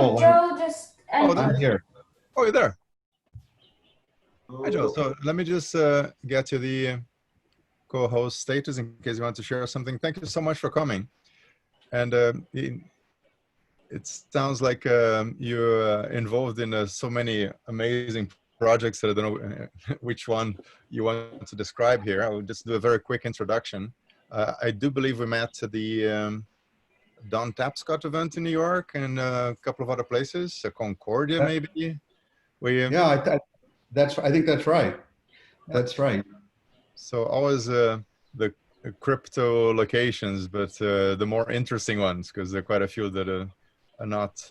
Joel, Joe just Oh, I'm here. Oh, you're there. Hi, Joe. So let me just get to the co-host status in case you want to share something. Thank you so much for coming. And it sounds like you're involved in so many amazing projects that I don't know which one you want to describe here. I will just do a very quick introduction. I do believe we met at the Don Tapscott event in New York and a couple of other places, Concordia maybe. Yeah, I think that's right. That's right. So always the crypto locations, but the more interesting ones, because there are quite a few that are not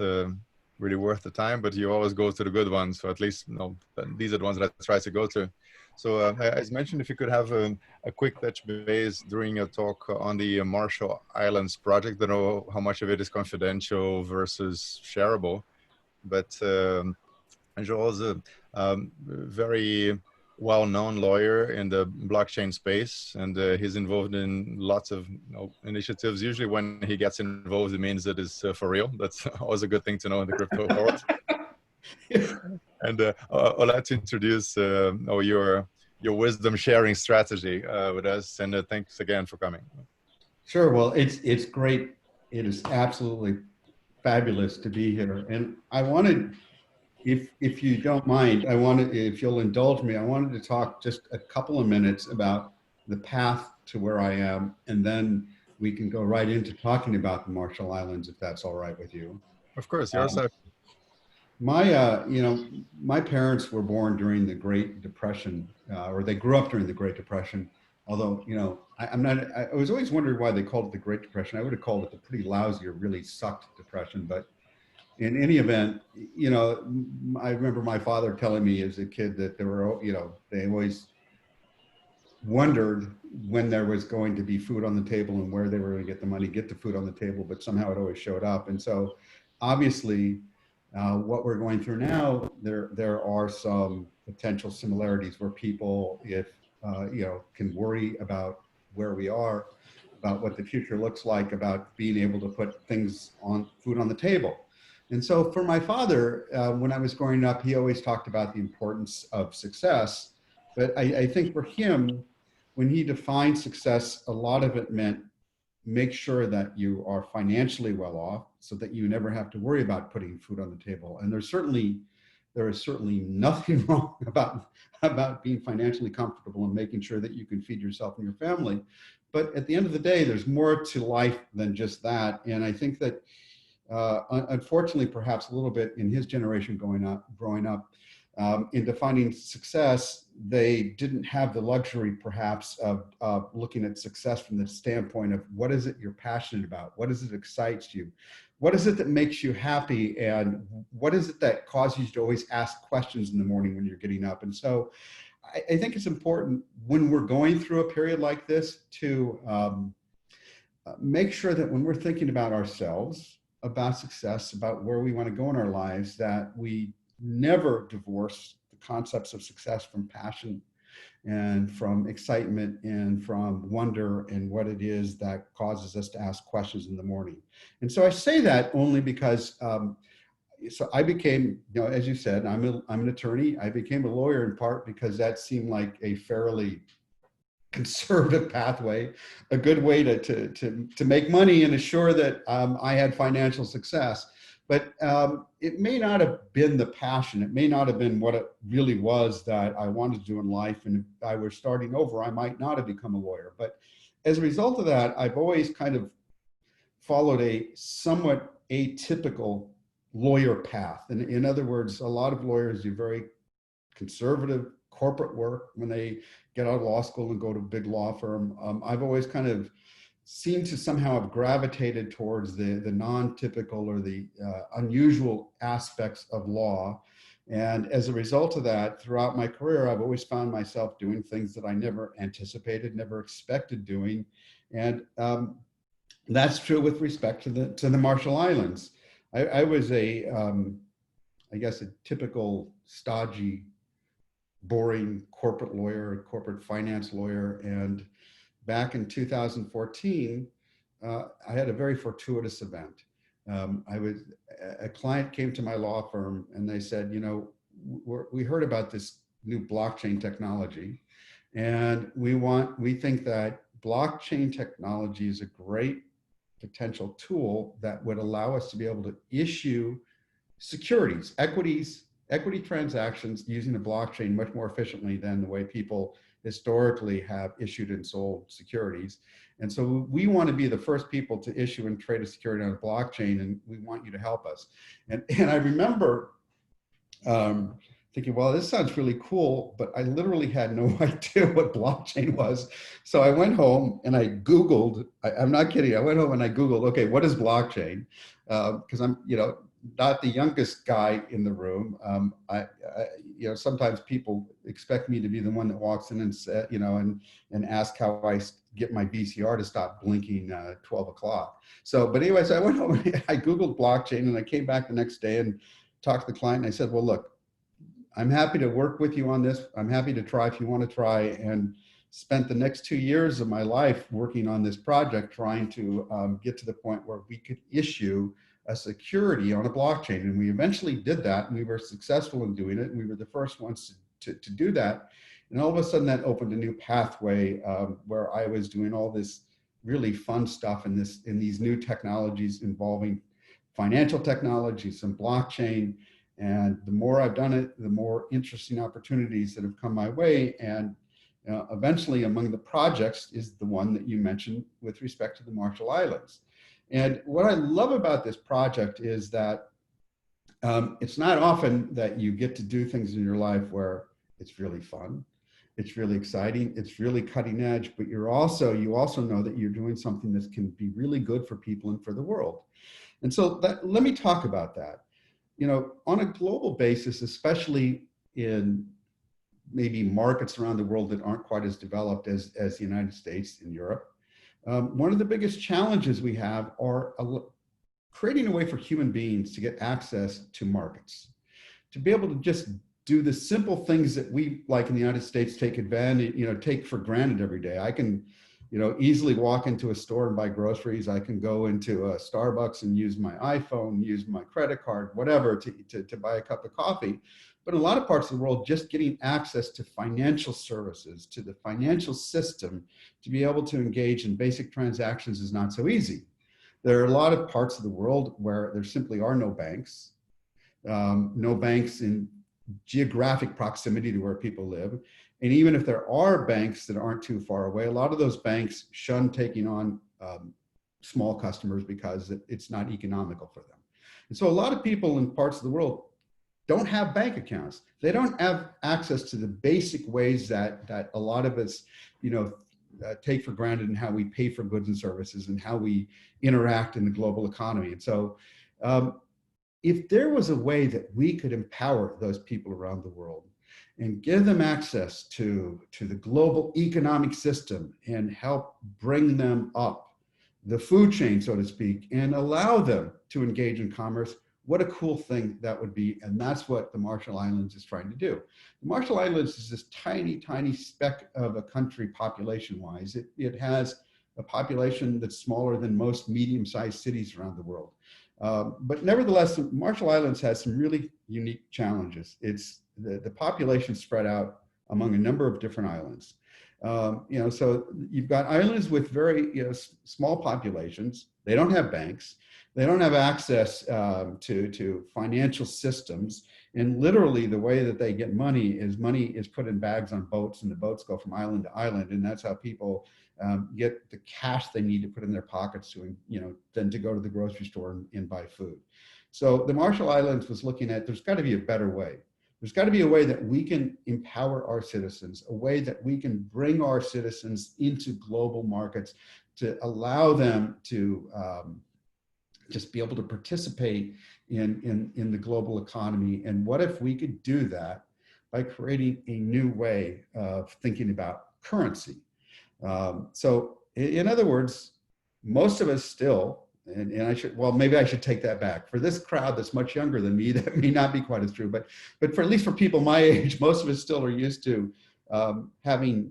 really worth the time, but you always go to the good ones. So at least, these are the ones that I try to go to. So as mentioned, if you could have a quick touch base during your talk on the Marshall Islands project. I don't know how much of it is confidential versus shareable, but Joel's a very well-known lawyer in the blockchain space, and he's involved in lots of initiatives. Usually when he gets involved, it means that it's for real. That's always a good thing to know in the crypto world. And I'd like to introduce your wisdom sharing strategy with us, and thanks again for coming. Sure. Well, it's great. It is absolutely fabulous to be here, and I wanted, if you don't mind, if you'll indulge me, I wanted to talk just a couple of minutes about the path to where I am, and then we can go right into talking about the Marshall Islands, if that's all right with you. Of course, you're My parents were born during the Great Depression, or they grew up during the Great Depression. Although, I was always wondering why they called it the Great Depression. I would have called it the pretty lousy or really sucked depression. But in any event, I remember my father telling me as a kid that they always wondered when there was going to be food on the table and where they were going to get the money, get the food on the table, but somehow it always showed up. And so obviously what we're going through now, there are some potential similarities where people, can worry about where we are, about what the future looks like, about being able to put food on the table. And so for my father, when I was growing up, he always talked about the importance of success. But I think for him, when he defined success, a lot of it meant make sure that you are financially well off so that you never have to worry about putting food on the table. And there is certainly nothing wrong about being financially comfortable and making sure that you can feed yourself and your family. But at the end of the day, there's more to life than just that. And I think that unfortunately, perhaps a little bit in his generation growing up, in defining success, they didn't have the luxury perhaps of looking at success from the standpoint of what is it you're passionate about? What is it that excites you? What is it that makes you happy? And what is it that causes you to always ask questions in the morning when you're getting up? And so I think it's important when we're going through a period like this to make sure that when we're thinking about ourselves, about success, about where we want to go in our lives, that we never divorce the concepts of success from passion and from excitement and from wonder and what it is that causes us to ask questions in the morning. And so I say that only because, so I became, as you said, I'm an attorney. I became a lawyer in part because that seemed like a fairly conservative pathway, a good way to make money and assure that I had financial success. But it may not have been the passion. It may not have been what it really was that I wanted to do in life. And if I were starting over, I might not have become a lawyer. But as a result of that, I've always kind of followed a somewhat atypical lawyer path. And in other words, a lot of lawyers do very conservative corporate work when they get out of law school and go to a big law firm. I've always kind of seem to somehow have gravitated towards the non-typical or the unusual aspects of law. And as a result of that, throughout my career, I've always found myself doing things that I never anticipated, never expected doing. And that's true with respect to the Marshall Islands. I was I guess a typical stodgy, boring corporate lawyer, corporate finance lawyer. And back in 2014, I had a very fortuitous event. A client came to my law firm and they said, you know, we heard about this new blockchain technology, and we think that blockchain technology is a great potential tool that would allow us to be able to issue securities, equity transactions using the blockchain much more efficiently than the way people historically have issued and sold securities. And so we want to be the first people to issue and trade a security on a blockchain, and we want you to help us. And I remember thinking, well, this sounds really cool, but I literally had no idea what blockchain was. So I went home and I Googled, I'm not kidding, I went home and I Googled, okay, what is blockchain? Because I'm, you know, not the youngest guy in the room. You know, sometimes people expect me to be the one that walks in and say, you know, and ask how I get my VCR to stop blinking 12 o'clock. So, but anyways, I went home and I Googled blockchain, and I came back the next day and talked to the client, and I said, well, look, I'm happy to work with you on this. I'm happy to try if you want to try, and spent the next 2 years of my life working on this project, trying to get to the point where we could issue a security on a blockchain. And we eventually did that, and we were successful in doing it. And we were the first ones to do that. And all of a sudden that opened a new pathway where I was doing all this really fun stuff in these new technologies involving financial technologies and blockchain. And the more I've done it, the more interesting opportunities that have come my way. And eventually among the projects is the one that you mentioned with respect to the Marshall Islands. And what I love about this project is that it's not often that you get to do things in your life where it's really fun, it's really exciting, it's really cutting edge, but you also know that you're doing something that can be really good for people and for the world. And so let me talk about that. You know, on a global basis, especially in maybe markets around the world that aren't quite as developed as the United States and Europe, one of the biggest challenges we have are creating a way for human beings to get access to markets, to be able to just do the simple things that we, like in the United States, take for granted every day. I can, you know, easily walk into a store and buy groceries. I can go into a Starbucks and use my iPhone, use my credit card, whatever, to buy a cup of coffee. But in a lot of parts of the world, just getting access to financial services, to the financial system, to be able to engage in basic transactions is not so easy. There are a lot of parts of the world where there simply are no banks in geographic proximity to where people live. And even if there are banks that aren't too far away, a lot of those banks shun taking on small customers because it's not economical for them. And so a lot of people in parts of the world don't have bank accounts. They don't have access to the basic ways that a lot of us, you know, take for granted in how we pay for goods and services and how we interact in the global economy. And so if there was a way that we could empower those people around the world and give them access to the global economic system and help bring them up the food chain, so to speak, and allow them to engage in commerce, what a cool thing that would be. And that's what the Marshall Islands is trying to do. The Marshall Islands is this tiny, tiny speck of a country population-wise. It has a population that's smaller than most medium-sized cities around the world. But nevertheless, the Marshall Islands has some really unique challenges. It's the population spread out among a number of different islands. You know, so you've got islands with very, you know, small populations. They don't have banks. They don't have access to financial systems. And literally the way that they get money is put in bags on boats, and the boats go from island to island. And that's how people get the cash they need to put in their pockets to, you know, then to go to the grocery store and buy food. So the Marshall Islands was looking at, there's got to be a better way. There's got to be a way that we can empower our citizens, a way that we can bring our citizens into global markets to allow them to just be able to participate in the global economy. And what if we could do that by creating a new way of thinking about currency? So in other words, most of us still, and I should, well, maybe I should take that back. For this crowd that's much younger than me, that may not be quite as true, but for at least for people my age, most of us still are used to having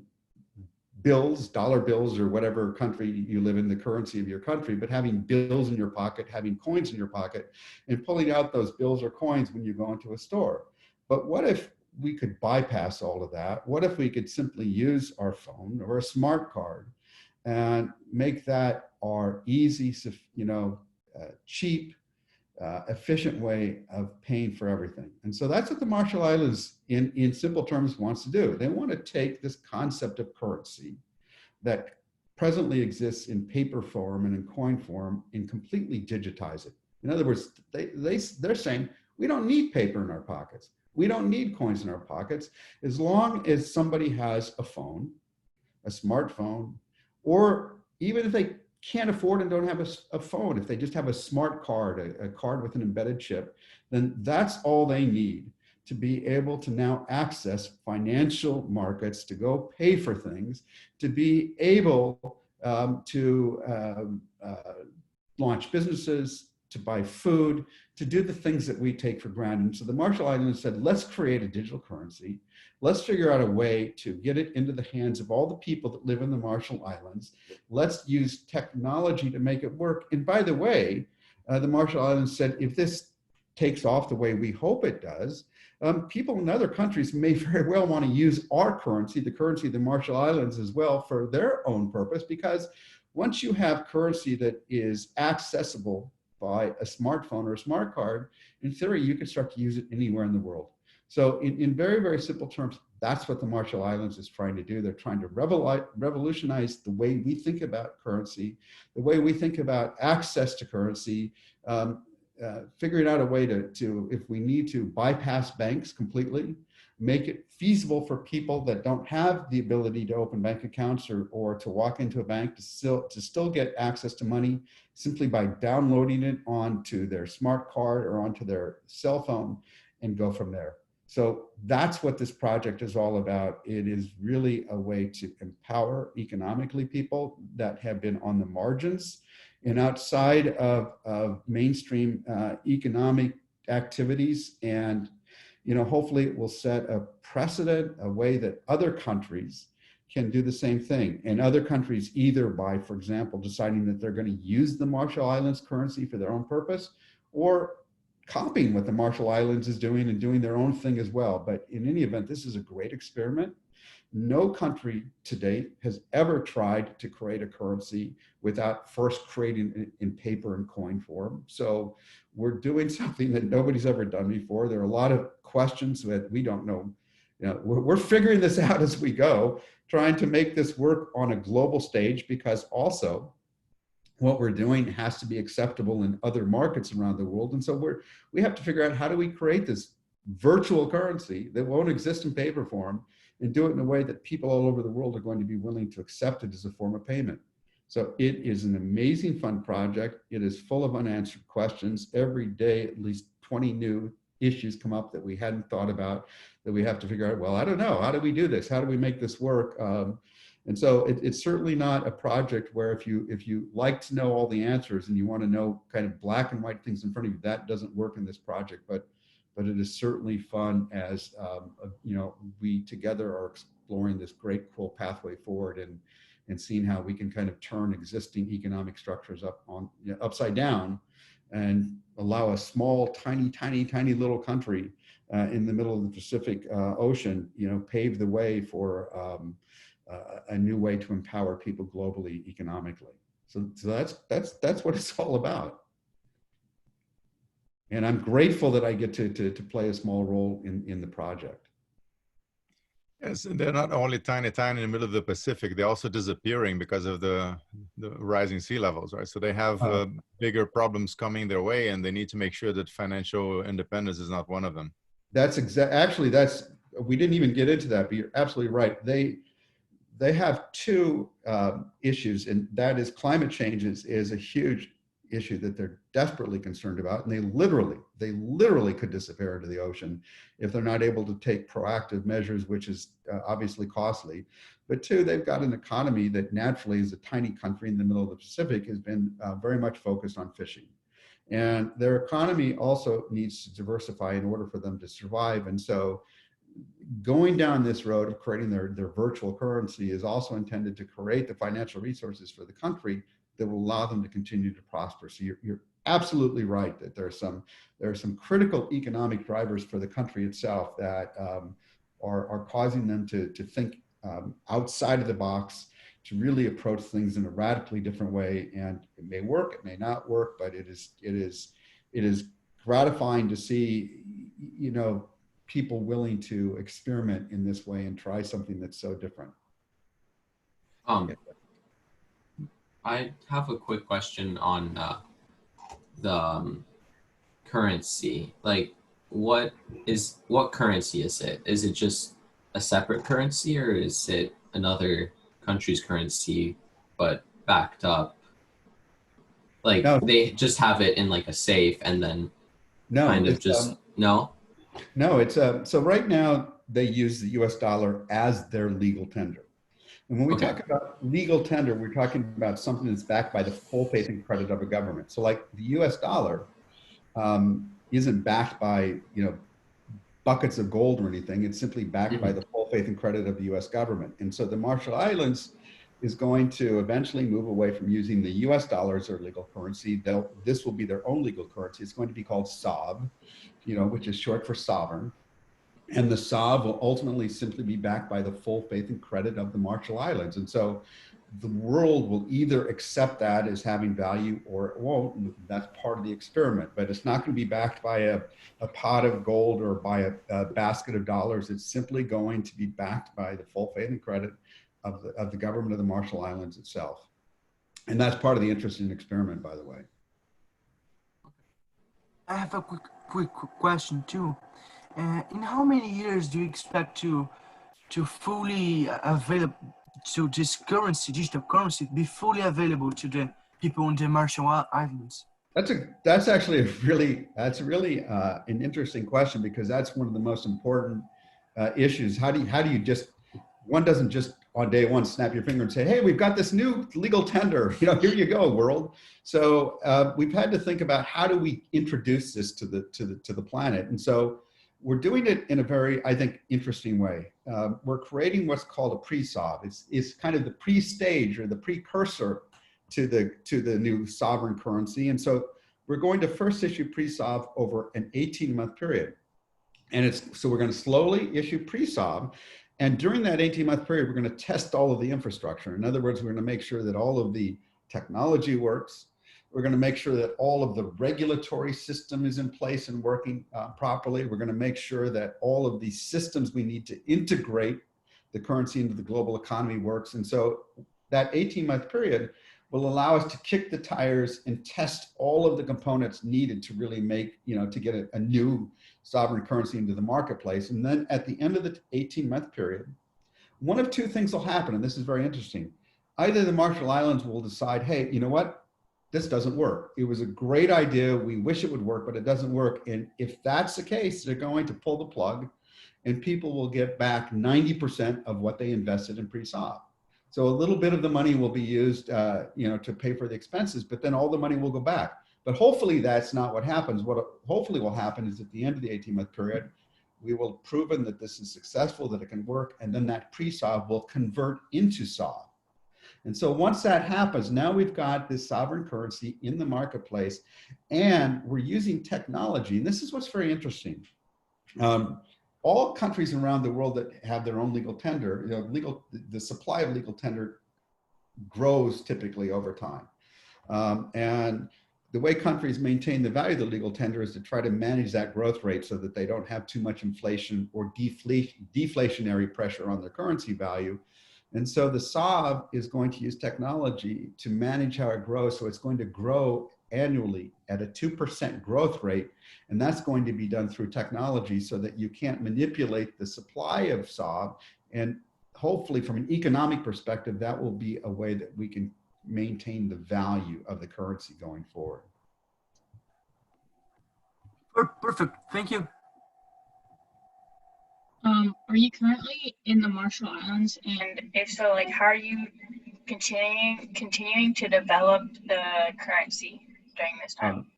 bills, dollar bills, or whatever country you live in, the currency of your country, but having bills in your pocket, having coins in your pocket, and pulling out those bills or coins when you go into a store. But what if we could bypass all of that? What if we could simply use our phone or a smart card and make that our easy, cheap, efficient way of paying for everything? And so that's what the Marshall Islands, in simple terms, wants to do. They want to take this concept of currency that presently exists in paper form and in coin form and completely digitize it. In other words, they're saying we don't need paper in our pockets. We don't need coins in our pockets. As long as somebody has a phone, a smartphone, or even if they can't afford and don't have a phone, if they just have a smart card, a card with an embedded chip, then that's all they need to be able to now access financial markets, to go pay for things, to be able to launch businesses, to buy food, to do the things that we take for granted. And so the Marshall Islands said, let's create a digital currency. Let's figure out a way to get it into the hands of all the people that live in the Marshall Islands. Let's use technology to make it work. And by the way, the Marshall Islands said, if this takes off the way we hope it does, people in other countries may very well want to use our currency, the currency of the Marshall Islands as well, for their own purpose, because once you have currency that is accessible by a smartphone or a smart card, in theory, you can start to use it anywhere in the world. So in very, very simple terms, that's what the Marshall Islands is trying to do. They're trying to revolutionize the way we think about currency, the way we think about access to currency, figuring out a way to, if we need to, bypass banks completely, make it feasible for people that don't have the ability to open bank accounts or to walk into a bank to still get access to money simply by downloading it onto their smart card or onto their cell phone and go from there. So that's what this project is all about. It is really a way to empower economically people that have been on the margins and outside of mainstream economic activities. And hopefully it will set a precedent, a way that other countries can do the same thing. And other countries, either by, for example, deciding that they're going to use the Marshall Islands currency for their own purpose, or copying what the Marshall Islands is doing and doing their own thing as well. But in any event, this is a great experiment. No country to date has ever tried to create a currency without first creating it in paper and coin form. So we're doing something that nobody's ever done before. There are a lot of questions that we don't know. We're figuring this out as we go, trying to make this work on a global stage, because also what we're doing has to be acceptable in other markets around the world. And so we have to figure out, how do we create this virtual currency that won't exist in paper form and do it in a way that people all over the world are going to be willing to accept it as a form of payment. So it is an amazing, fun project. It is full of unanswered questions. Every day, at least 20 new issues come up that we hadn't thought about, that we have to figure out, well, I don't know, how do we do this? How do we make this work? And so it's certainly not a project where if you like to know all the answers and you want to know kind of black and white things in front of you, that doesn't work in this project. But it is certainly fun as we together are exploring this great, cool pathway forward and seeing how we can kind of turn existing economic structures upside down and allow a small, tiny little country in the middle of the Pacific Ocean, pave the way for a new way to empower people globally, economically. So that's what it's all about. And I'm grateful that I get to play a small role in the project. Yes, and they're not only tiny in the middle of the Pacific, they're also disappearing because of the rising sea levels, right? So they have bigger problems coming their way, and they need to make sure that financial independence is not one of them. Actually, we didn't even get into that, but you're absolutely right. They have two issues, and that is climate change is a huge issue that they're desperately concerned about, and they literally could disappear into the ocean if they're not able to take proactive measures, which is obviously costly. But two, they've got an economy that naturally, as a tiny country in the middle of the Pacific, has been very much focused on fishing. And their economy also needs to diversify in order for them to survive. And so going down this road of creating their virtual currency is also intended to create the financial resources for the country that will allow them to continue to prosper. So you're absolutely right that there are some critical economic drivers for the country itself that are causing them to think outside of the box, to really approach things in a radically different way. And it may work, it may not work, but it is gratifying to see, you know, people willing to experiment in this way and try something that's so different. I have a quick question on the currency. Like, what currency is it? Is it just a separate currency, or is it another country's currency but backed up? Like, No. they just have it in like a safe and then kind of just no. No, it's so right now they use the US dollar as their legal tender. And when we talk about legal tender, we're talking about something that's backed by the full faith and credit of a government. So like the US dollar isn't backed by, you know, buckets of gold or anything. It's simply backed by the full faith and credit of the US government. And so the Marshall Islands is going to eventually move away from using the US dollar as their legal currency. This will be their own legal currency. It's going to be called SOV, you know, which is short for sovereign. And the SOV will ultimately simply be backed by the full faith and credit of the Marshall Islands. And so the world will either accept that as having value or it won't. That's part of the experiment, but it's not going to be backed by a pot of gold or by a basket of dollars. It's simply going to be backed by the full faith and credit of the government of the Marshall Islands itself. And that's part of the interesting experiment, by the way. I have a quick question too. In how many years do you expect to fully available to this currency, digital currency, be fully available to the people in the Marshall Islands? That's actually really an interesting question, because that's one of the most important issues. How do you just, one doesn't just on day one snap your finger and say, hey, we've got this new legal tender, you know, here you go, world. So we've had to think about how do we introduce this to the planet. And so we're doing it in a very, I think, interesting way. We're creating what's called a pre-SOV. It's kind of the pre-stage or the precursor to the new sovereign currency. And so we're going to first issue pre-SOV over an 18-month period. And so we're going to slowly issue pre-SOV. And during that 18-month period, we're going to test all of the infrastructure. In other words, we're going to make sure that all of the technology works. We're going to make sure that all of the regulatory system is in place and working properly. We're going to make sure that all of the systems we need to integrate the currency into the global economy works. And so that 18-month period will allow us to kick the tires and test all of the components needed to really make, you know, to get a new sovereign currency into the marketplace. And then at the end of the 18-month period, one of two things will happen, and this is very interesting. Either the Marshall Islands will decide, hey, you know what? This doesn't work. It was a great idea. We wish it would work, but it doesn't work. And if that's the case, they're going to pull the plug and people will get back 90% of what they invested in pre-SOV. So a little bit of the money will be used, you know, to pay for the expenses, but then all the money will go back. But hopefully that's not what happens. What hopefully will happen is at the end of the 18-month period, we will have proven that this is successful, that it can work, and then that pre-SOV will convert into SOV. And so once that happens, now we've got this sovereign currency in the marketplace, and we're using technology. And this is what's very interesting. All countries around the world that have their own legal tender, you know, the supply of legal tender grows typically over time. And the way countries maintain the value of the legal tender is to try to manage that growth rate so that they don't have too much inflation or deflationary pressure on their currency value. And so the SOV is going to use technology to manage how it grows. So it's going to grow annually at a 2% growth rate. And that's going to be done through technology so that you can't manipulate the supply of SOV. And hopefully from an economic perspective, that will be a way that we can maintain the value of the currency going forward. Perfect, thank you. Are you currently in the Marshall Islands? And if so, like, how are you continuing to develop the currency during this time?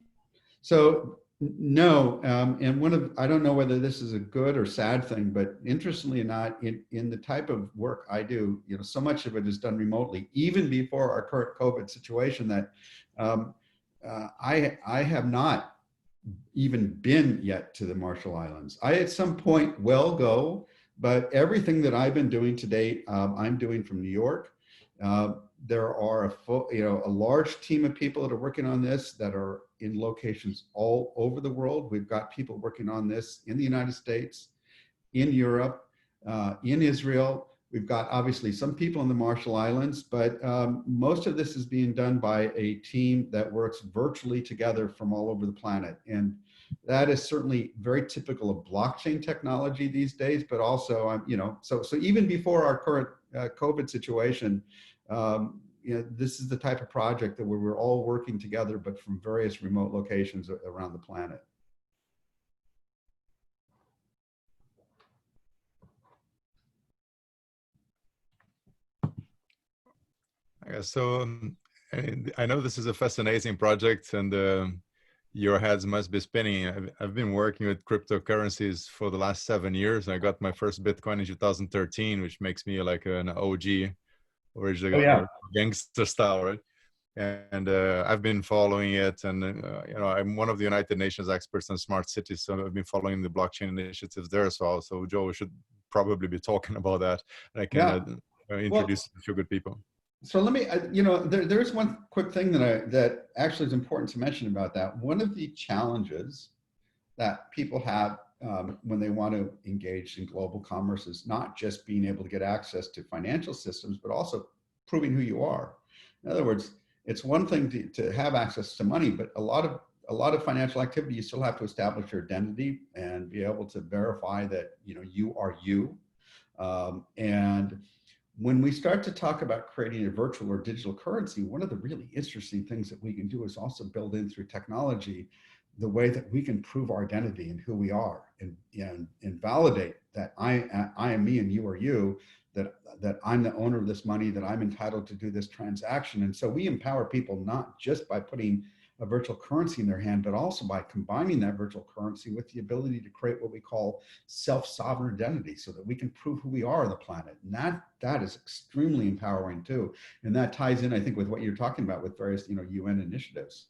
So No, and I don't know whether this is a good or sad thing, but interestingly not, in the type of work I do, so much of it is done remotely, even before our current COVID situation, that um, I have not even been yet to the Marshall Islands. I at some point will go, but everything that I've been doing to date, I'm doing from New York. Uh, there are a large team of people that are working on this that are in locations all over the world. We've got people working on this in the United States, in Europe, in Israel. We've got obviously some people in the Marshall Islands, but most of this is being done by a team that works virtually together from all over the planet. And that is certainly very typical of blockchain technology these days, but also, so even before our current COVID situation, this is the type of project that we're all working together, but from various remote locations around the planet. Yeah, so I know this is a fascinating project, and your heads must be spinning. I've been working with cryptocurrencies for the last 7 years. I got my first Bitcoin in 2013, which makes me like an OG, original gangster style, right? And I've been following it, and I'm one of the United Nations experts on smart cities, so I've been following the blockchain initiatives there as well. So Joe should probably be talking about that, and I can introduce a few good people. So let me, there's one quick thing that actually is important to mention about that. One of the challenges that people have when they want to engage in global commerce is not just being able to get access to financial systems, but also proving who you are. In other words, it's one thing to have access to money, but a lot of financial activity, you still have to establish your identity and be able to verify that you are you. And when we start to talk about creating a virtual or digital currency, one of the really interesting things that we can do is also build in through technology the way that we can prove our identity and who we are, and validate that I am me and you are you, that I'm the owner of this money, that I'm entitled to do this transaction. And so we empower people not just by putting a virtual currency in their hand, but also by combining that virtual currency with the ability to create what we call self-sovereign identity, so that we can prove who we are on the planet. And that is extremely empowering too. And that ties in, I think, with what you're talking about with various, UN initiatives.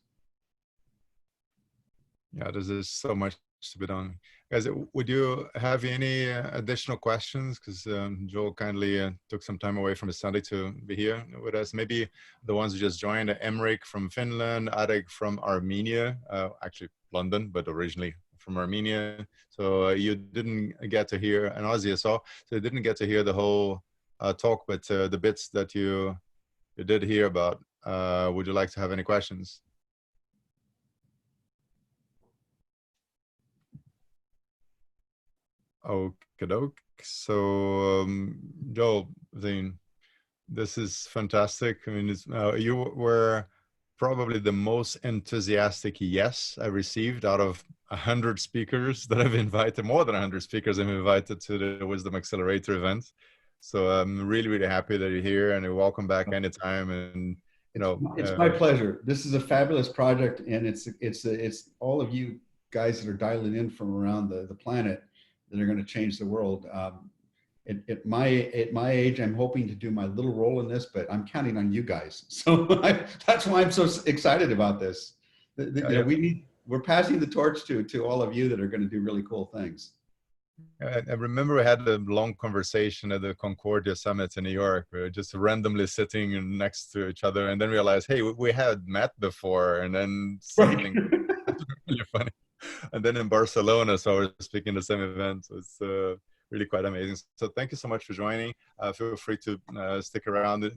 Yeah, there's so much to be done. Guys, would you have any additional questions? Because Joel kindly took some time away from his Sunday to be here with us. Maybe the ones who just joined, Emmerich from Finland, Arek from Armenia, actually London, but originally from Armenia. So you didn't get to hear, an Aussie as well, so you didn't get to hear the whole talk, but the bits that you did hear about, would you like to have any questions? Okay, doke. So, Joel, this is fantastic. I mean, you were probably the most enthusiastic yes I received out of 100 speakers that I've invited, more than 100 speakers I've invited to the Wisdom Accelerator event. So I'm really, really happy that you're here, and you're welcome back anytime. And it's my pleasure. This is a fabulous project, and it's all of you guys that are dialing in from around the planet that are going to change the world. At my age, I'm hoping to do my little role in this, but I'm counting on you guys. So that's why I'm so excited about this. We're passing the torch to all of you that are going to do really cool things. I remember we had a long conversation at the Concordia Summit in New York. We were just randomly sitting next to each other, and then realized, hey, we had met before, and then something really funny. And then in Barcelona, so I was speaking the same event. So it's really quite amazing. So thank you so much for joining. Feel free to stick around.